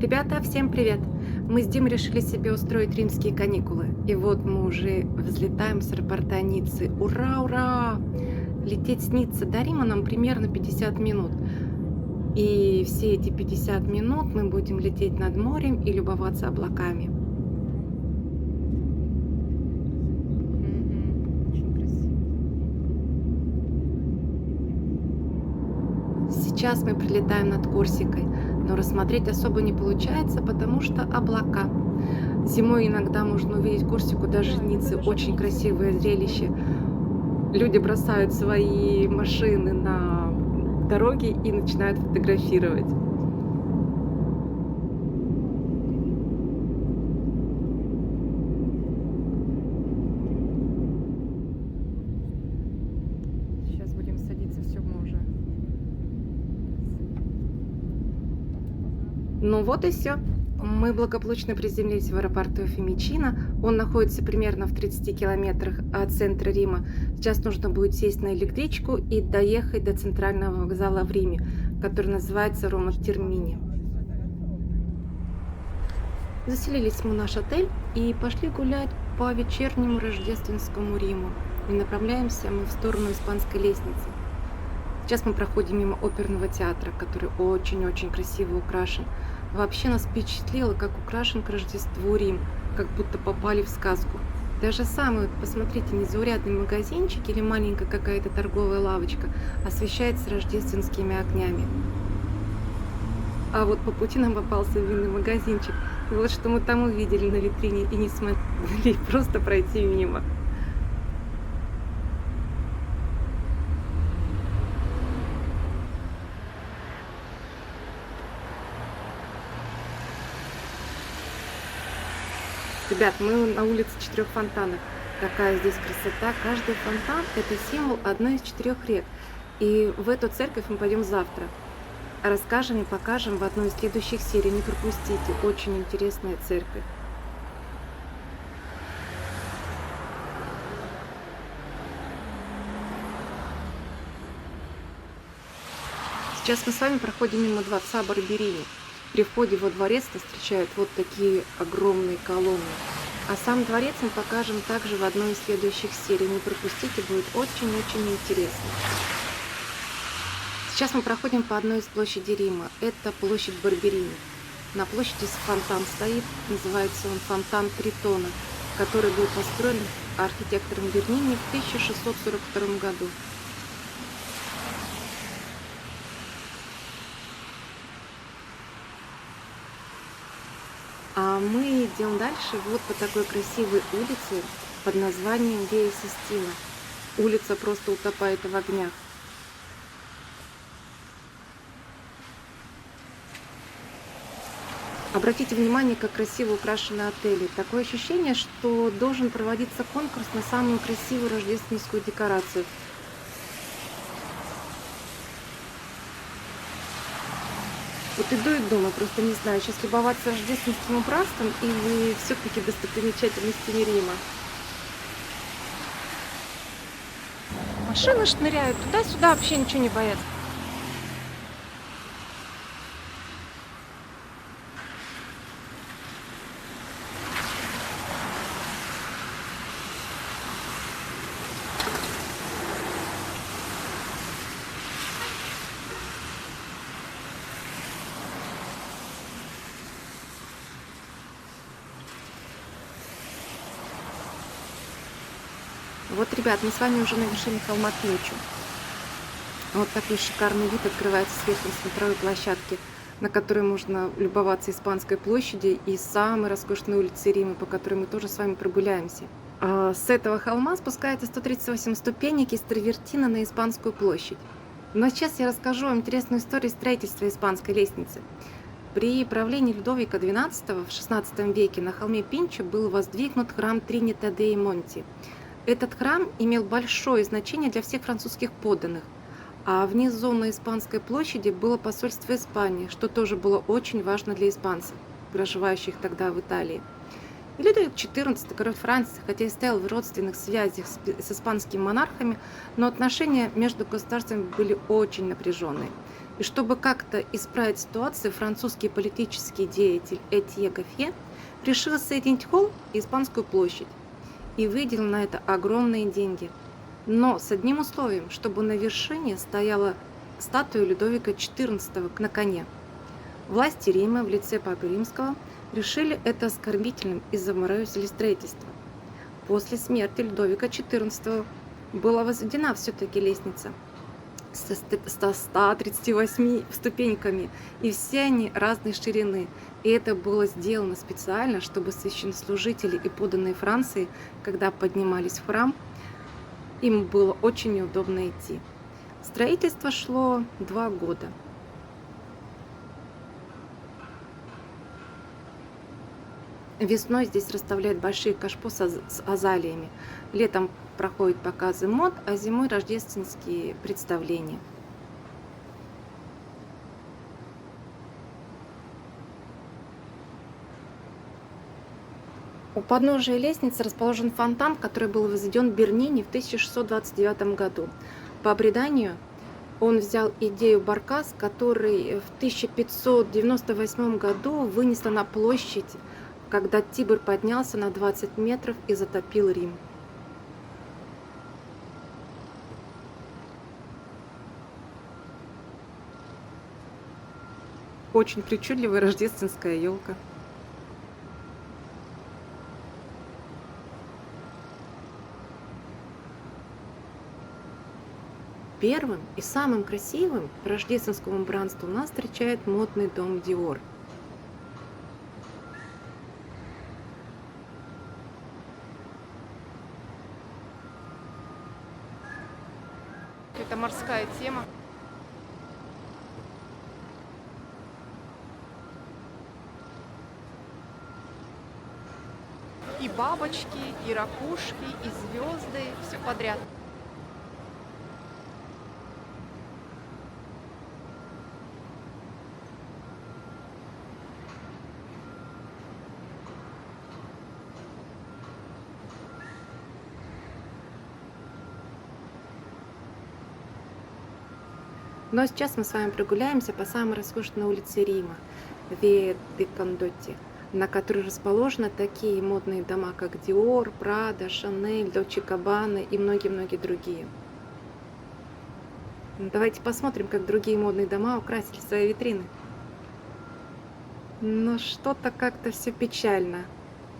Ребята, всем привет! Мы с Димой решили себе устроить римские каникулы. И вот мы уже взлетаем с аэропорта Ниццы. Ура, ура! Лететь с Ниццы до Рима нам примерно 50 минут. И все эти 50 минут мы будем лететь над морем и любоваться облаками. Очень красиво. Сейчас мы прилетаем над Корсикой, но рассмотреть особо не получается, потому что облака. Зимой иногда можно увидеть Корсику даже в Ницце. Очень красивое зрелище. Люди бросают свои машины на дороге и начинают фотографировать. Сейчас будем садиться, все мы уже. Ну вот и все. Мы благополучно приземлились в аэропорту Фимичино. Он находится примерно в 30 километрах от центра Рима. Сейчас нужно будет сесть на электричку и доехать до центрального вокзала в Риме, который называется Рома Термини. Заселились мы в наш отель и пошли гулять по вечернему рождественскому Риму. И направляемся мы в сторону Испанской лестницы. Сейчас мы проходим мимо оперного театра, который очень-очень красиво украшен. Вообще нас впечатлило, как украшен к Рождеству Рим, как будто попали в сказку. Даже самый, посмотрите, незаурядный магазинчик или маленькая какая-то торговая лавочка освещается рождественскими огнями. А вот по пути нам попался винный магазинчик. И вот что мы там увидели на витрине и не смогли просто пройти мимо. Ребят, мы на улице Четырех Фонтанов. Такая здесь красота. Каждый фонтан – это символ одной из 4 рек. И в эту церковь мы пойдем завтра. Расскажем и покажем в одной из следующих серий. Не пропустите. Очень интересная церковь. Сейчас мы с вами проходим мимо дворца Барберини. При входе во дворец нас встречают вот такие огромные колонны. А сам дворец мы покажем также в одной из следующих серий. Не пропустите, будет очень-очень интересно. Сейчас мы проходим по одной из площадей Рима. Это площадь Барберини. На площади фонтан стоит, называется он фонтан Тритона, который был построен архитектором Бернини в 1642 году. А мы идем дальше вот по такой красивой улице под названием Виа Систина. Улица просто утопает в огнях. Обратите внимание, как красиво украшены отели. Такое ощущение, что должен проводиться конкурс на самую красивую рождественскую декорацию. Вот иду и думаю, просто не знаю, сейчас любоваться рождественским убранством или все-таки достопримечательностями Рима. Машины шныряют туда-сюда, вообще ничего не боятся. Вот, ребят, мы с вами уже на вершине холма Пинчу. Вот такой шикарный вид открывается сверху с смотровой площадки, на которой можно любоваться Испанской площадью и самой роскошной улицей Рима, по которой мы тоже с вами прогуляемся. С этого холма спускается 138 ступенек из Травертино на Испанскую площадь. Но сейчас я расскажу вам интересную историю строительства Испанской лестницы. При правлении Людовика XII в XVI веке на холме Пинчо был воздвигнут храм Тринита деи Монти. Этот храм имел большое значение для всех французских подданных, а внизу на Испанской площади было посольство Испании, что тоже было очень важно для испанцев, проживающих тогда в Италии. И Людовик XIV, король Франции, хотя и стоял в родственных связях с испанскими монархами, но отношения между государствами были очень напряженные. И чтобы как-то исправить ситуацию, французский политический деятель Этье Гоффе решил соединить холм и Испанскую площадь и выделил на это огромные деньги. Но с одним условием, чтобы на вершине стояла статуя Людовика XIV на коне. Власти Рима в лице Папы Римского решили это оскорбительным и заморозили строительство. После смерти Людовика XIV была возведена все-таки лестница со 138 ступеньками, и все они разной ширины. И это было сделано специально, чтобы священнослужители и подданные Франции, когда поднимались в храм, им было очень неудобно идти. Строительство шло 2 года. Весной здесь расставляют большие кашпо с азалиями. Летом проходят показы мод, а зимой рождественские представления. У подножия лестницы расположен фонтан, который был возведен Бернини в 1629 году. По преданию, он взял идею Баркас, который в 1598 году вынесла на площадь, когда Тибр поднялся на 20 метров и затопил Рим. Очень причудливая рождественская елка. Первым и самым красивым по рождественскому убранству нас встречает модный дом Dior. Это морская тема. И бабочки, и ракушки, и звезды, все подряд. Ну а сейчас мы с вами прогуляемся по самой роскошной улице Рима, Виа де Кондотти, на которой расположены такие модные дома, как Dior, Prada, Chanel, Dolce Gabbana и многие-многие другие. Давайте посмотрим, как другие модные дома украсили свои витрины. Но что-то как-то все печально.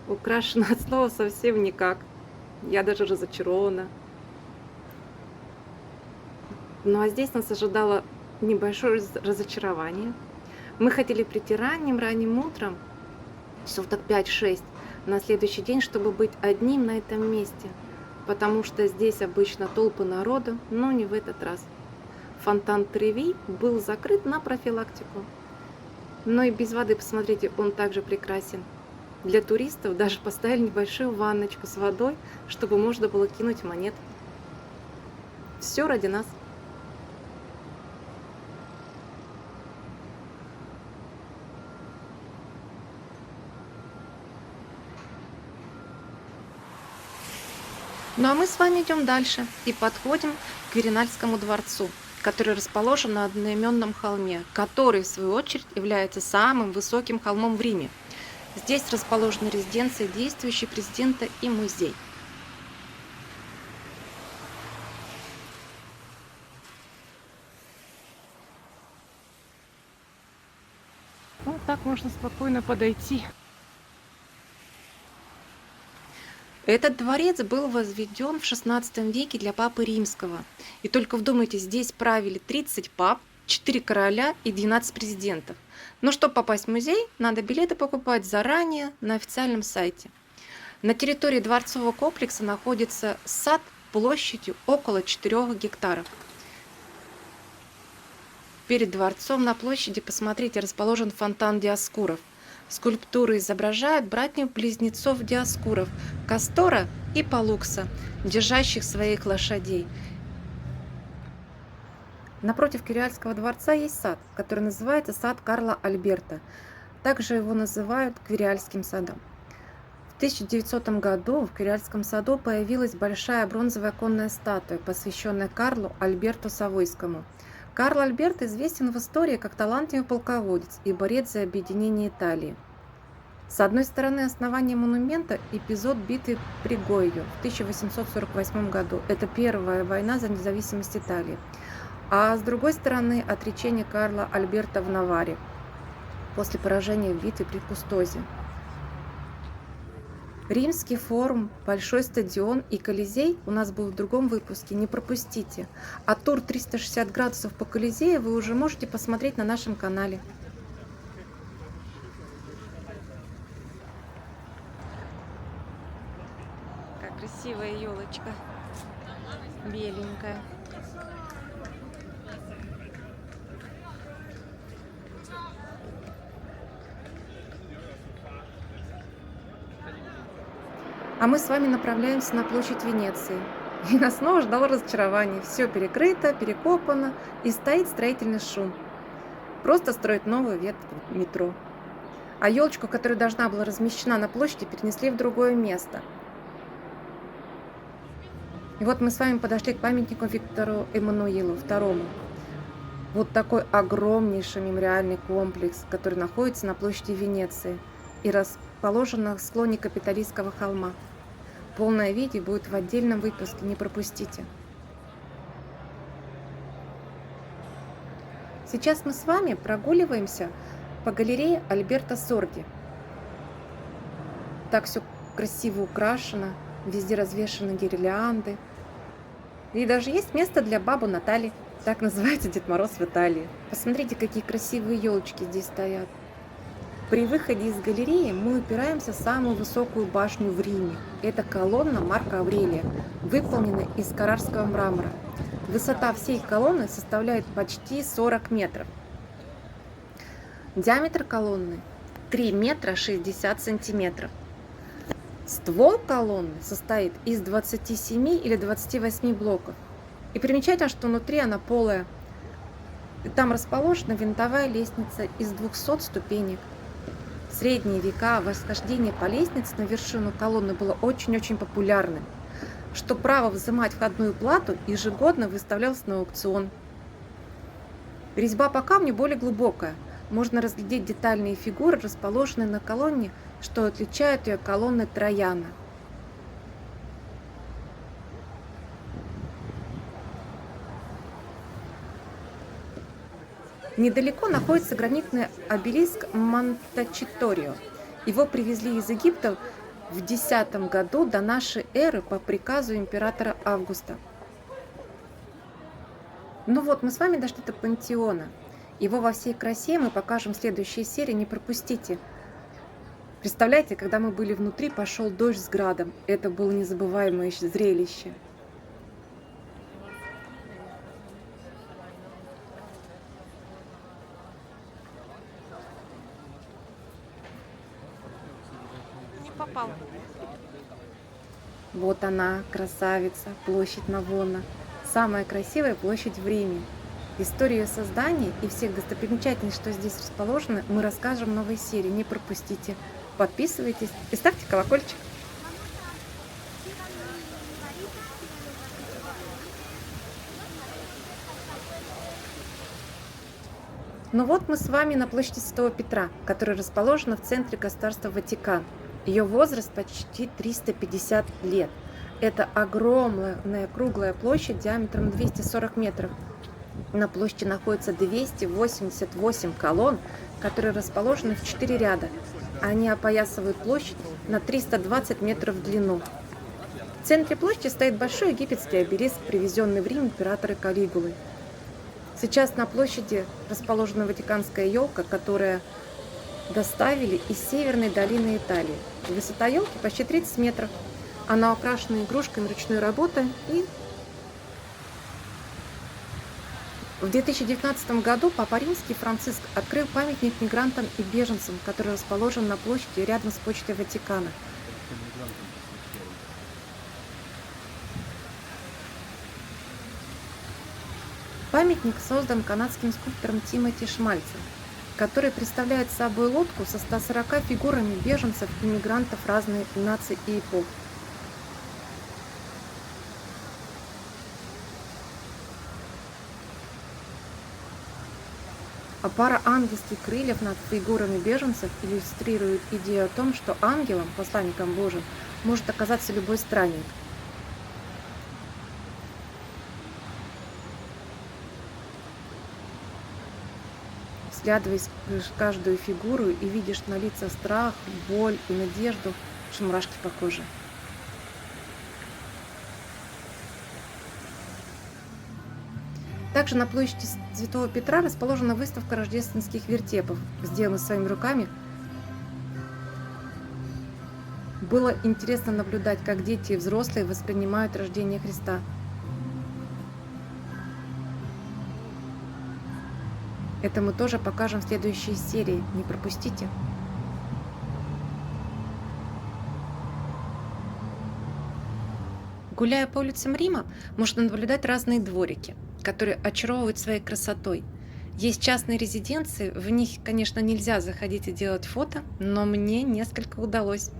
Украшено от слова совсем никак. Я даже разочарована. Ну а здесь нас ожидало небольшое разочарование. Мы хотели прийти ранним утром, часов так 5-6, на следующий день, чтобы быть одним на этом месте, потому что здесь обычно толпы народу, но не в этот раз. Фонтан Треви был закрыт на профилактику. Но и без воды, посмотрите, он также прекрасен. Для туристов даже поставили небольшую ванночку с водой, чтобы можно было кинуть монет. Все ради нас. Ну а мы с вами идем дальше и подходим к Квиринальскому дворцу, который расположен на одноименном холме, который, в свою очередь, является самым высоким холмом в Риме. Здесь расположена резиденция действующего президента и музей. Вот так можно спокойно подойти. Этот дворец был возведен в XVI веке для Папы Римского. И только вдумайтесь, здесь правили 30 пап, 4 короля и 12 президентов. Но чтобы попасть в музей, надо билеты покупать заранее на официальном сайте. На территории дворцового комплекса находится сад площадью около 4 гектаров. Перед дворцом на площади, посмотрите, расположен фонтан Диоскуров. Скульптуры изображают братьев-близнецов Диоскуров, Кастора и Палукса, держащих своих лошадей. Напротив Квиральского дворца есть сад, который называется сад Карла Альберта. Также его называют Квиральским садом. В 1900 году в Квиральском саду появилась большая бронзовая конная статуя, посвященная Карлу Альберту Савойскому. Карл Альберт известен в истории как талантливый полководец и борец за объединение Италии. С одной стороны, основание монумента – эпизод битвы при Гойо в 1848 году. Это первая война за независимость Италии. А с другой стороны, отречение Карла Альберта в Наварре после поражения в битве при Кустозе. Римский форум, Большой стадион и Колизей у нас был в другом выпуске, не пропустите. А тур 360 градусов по Колизею вы уже можете посмотреть на нашем канале. Как красивая елочка, беленькая. А мы с вами направляемся на площадь Венеции. И нас снова ждало разочарование. Все перекрыто, перекопано и стоит строительный шум. Просто строят новую ветку метро. А елочку, которая должна была размещена на площади, перенесли в другое место. И вот мы с вами подошли к памятнику Виктору Эммануилу II. Вот такой огромнейший мемориальный комплекс, который находится на площади Венеции и расположен на склоне Капитолийского холма. Полное видео будет в отдельном выпуске, не пропустите. Сейчас мы с вами прогуливаемся по галерее Альберто Сорди. Так все красиво украшено, везде развешаны гирлянды. И даже есть место для бабы Натальи. Так называется Дед Мороз в Италии. Посмотрите, какие красивые елочки здесь стоят. При выходе из галереи мы упираемся в самую высокую башню в Риме. Это колонна Марка Аврелия, выполненная из каррарского мрамора. Высота всей колонны составляет почти 40 метров. Диаметр колонны 3 метра 60 сантиметров. Ствол колонны состоит из 27 или 28 блоков. И примечательно, что внутри она полая. И там расположена винтовая лестница из 200 ступенек. В средние века восхождение по лестнице на вершину колонны было очень-очень популярным, что право взимать входную плату ежегодно выставлялось на аукцион. Резьба по камню более глубокая. Можно разглядеть детальные фигуры, расположенные на колонне, что отличает ее от колонны Трояна. Недалеко находится гранитный обелиск Монтечиторио. Его привезли из Египта в X году до нашей эры по приказу императора Августа. Ну вот, мы с вами дошли до Пантеона. Его во всей красе мы покажем в следующей серии, не пропустите. Представляете, когда мы были внутри, пошел дождь с градом. Это было незабываемое зрелище. Попал. Вот она, красавица, площадь Навона. Самая красивая площадь в Риме. Историю ее создания и всех достопримечательностей, что здесь расположено, мы расскажем в новой серии. Не пропустите. Подписывайтесь и ставьте колокольчик. Ну вот мы с вами на площади Святого Петра, которая расположена в центре государства Ватикан. Ее возраст почти 350 лет. Это огромная круглая площадь диаметром 240 метров. На площади находится 288 колонн, которые расположены в 4 ряда. Они опоясывают площадь на 320 метров в длину. В центре площади стоит большой египетский обелиск, привезенный в Рим императором Калигулой. Сейчас на площади расположена Ватиканская елка, которая доставили из северной долины Италии. Высота елки почти 30 метров. Она украшена игрушками ручной работы. И в 2019 году Папа Римский Франциск открыл памятник мигрантам и беженцам, который расположен на площади рядом с почтой Ватикана. Памятник создан канадским скульптором Тимоти Шмальцем, который представляет собой лодку со 140 фигурами беженцев и мигрантов разных наций и эпох. А пара ангельских крыльев над фигурами беженцев иллюстрирует идею о том, что ангелом, посланником Божьим, может оказаться любой странник. Вглядываясь в каждую фигуру и видишь на лицах страх, боль и надежду, что мурашки по коже. Также на площади Святого Петра расположена выставка рождественских вертепов, сделанных своими руками. Было интересно наблюдать, как дети и взрослые воспринимают рождение Христа. Это мы тоже покажем в следующей серии. Не пропустите. Гуляя по улицам Рима, можно наблюдать разные дворики, которые очаровывают своей красотой. Есть частные резиденции, в них, конечно, нельзя заходить и делать фото, но мне несколько удалось.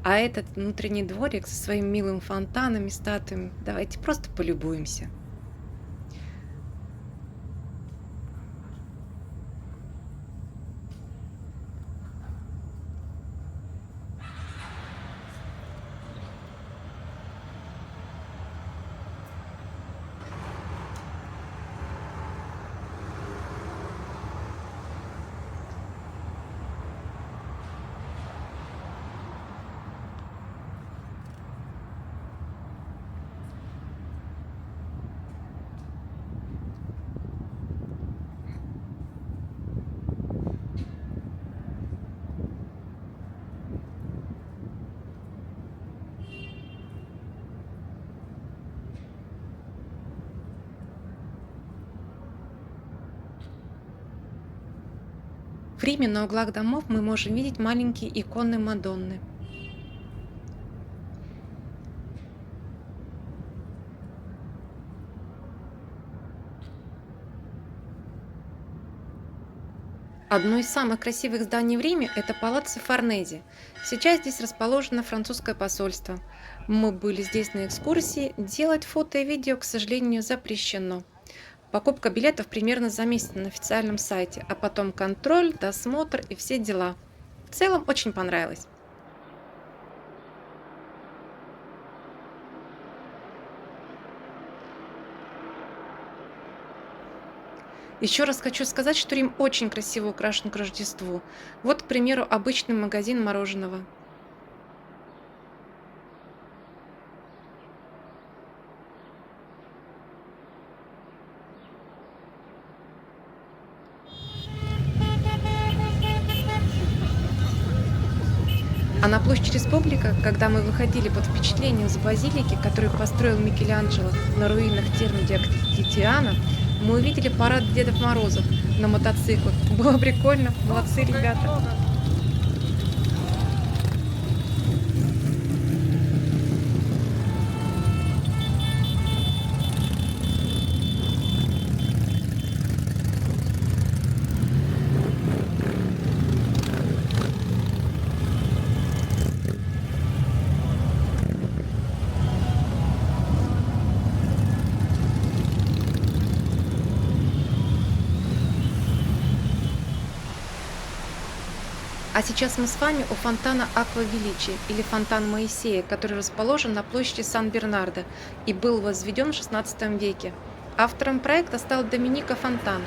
А этот внутренний дворик со своими милыми фонтанами, статуями, давайте просто полюбуемся. В Риме на углах домов мы можем видеть маленькие иконы Мадонны. Одно из самых красивых зданий в Риме – это Палаццо Форнезе. Сейчас здесь расположено французское посольство. Мы были здесь на экскурсии. Делать фото и видео, к сожалению, запрещено. Покупка билетов примерно за месяц на официальном сайте, а потом контроль, досмотр и все дела. В целом очень понравилось. Еще раз хочу сказать, что Рим очень красиво украшен к Рождеству. Вот, к примеру, обычный магазин мороженого. А на площади Республика, когда мы выходили под впечатлением с базилики, которую построил Микеланджело на руинах терм Диоклетиана, мы увидели парад Дедов Морозов на мотоциклах. Было прикольно, молодцы ребята. А сейчас мы с вами у фонтана Аква Величия, или фонтан Моисея, который расположен на площади Сан-Бернардо и был возведен в XVI веке. Автором проекта стал Доменико Фонтана.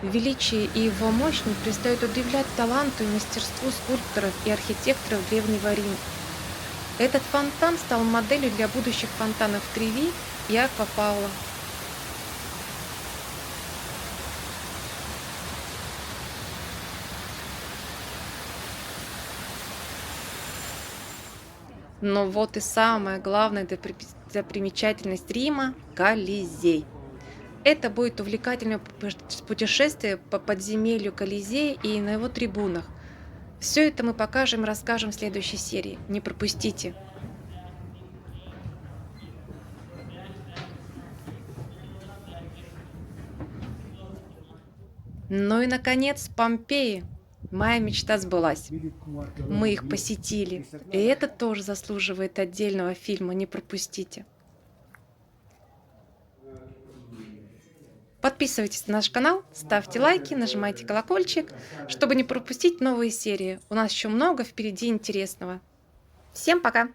Величие и его мощь не перестают удивлять таланту и мастерству скульпторов и архитекторов Древнего Рима. Этот фонтан стал моделью для будущих фонтанов Треви и Аква Паула. Но вот и самая главная достопримечательность Рима – Колизей. Это будет увлекательное путешествие по подземелью Колизея и на его трибунах. Все это мы покажем и расскажем в следующей серии. Не пропустите! Ну и, наконец, Помпеи. Моя мечта сбылась. Мы их посетили. И это тоже заслуживает отдельного фильма. Не пропустите. Подписывайтесь на наш канал, ставьте лайки, нажимайте колокольчик, чтобы не пропустить новые серии. У нас еще много впереди интересного. Всем пока!